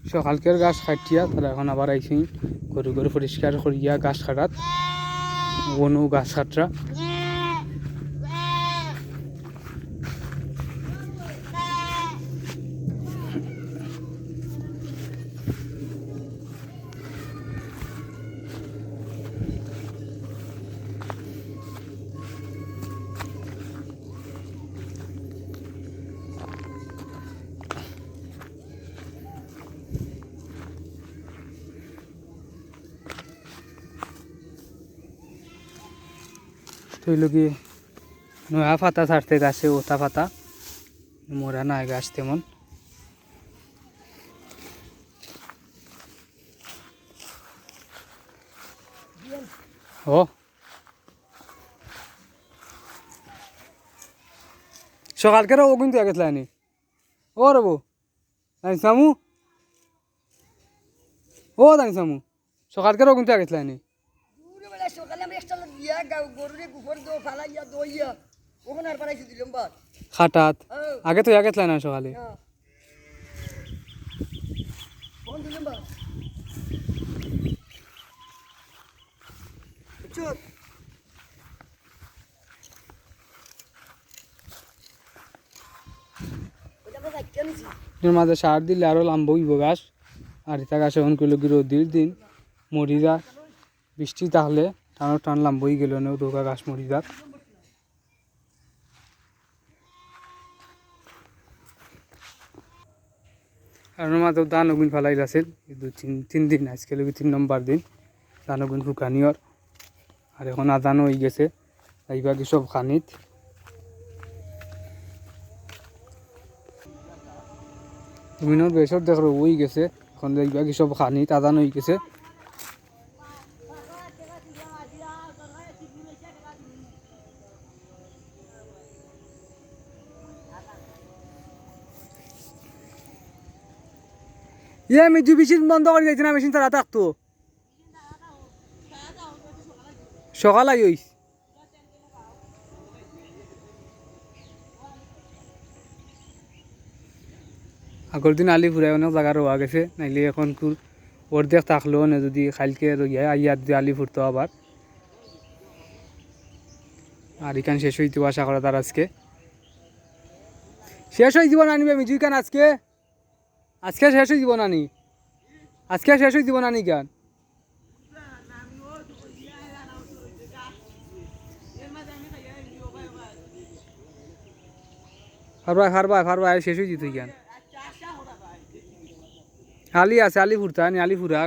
সকালকের গাছ কাটিয়া তারা এখন আবার আইসি গরু গরু পরিষ্কার করিয়া গাছ কাটাত বনু গাছ কাটরা তো লোকে নয়া পাতা ছাড়তে গাছে ওটা পাতা মোরা নাই গাছ তেমন ও সকালকের ও কিন্তু আগে নি ও রবো দানি সামু ও দানি সামু সকালকের ও কিন্তু আগে নি খাটাত আগে তো আগে না সকালে মাঝে সার দিলে আরো লাম্ব হইব গাছ আর এটা গাছ এখন করলো কি রোদির দিন মরি যা বৃষ্টি তাহলে টানো টান লাম্ব হয়ে গেল না দোকা গাছ মরি যাক আর মাঝে ধান অগুন ফেলাই আছিল তিন দিন আজকে লোক 3 নম্বর দিন ধান অগুন শুকানিয়র আর এখন আদানো হয়ে গেছে এইবার সব খানিত জমিনের বেসর দেখো ওই গেছে এখন এইবার সব খানিত আদানো হয়ে গেছে মিজু মেশিন বন্ধ করে দিয়েছে না মেশিন তারা থাকতো সকাল আইস আগর দিন আলি ফুরাই অনেক জায়গা রোয়া গেছে নাইলে এখন অর্ধেক থাকলেও না যদি খাইলকে রইয়া আইয়া যদি আলি ফুরতো আবার আর এখান শেষ হইতে আশা করা তার আজকে শেষ হয়ে দিব না নিবে মিজু কেন আজকে আজকে শেষ হয়ে দিব না নি আজকে শেষ হয়ে দিব না নি কেন ফারবা শেষ হয়ে দিত কেন আলি আছে আলি ফুরতা নি আলি ফুরা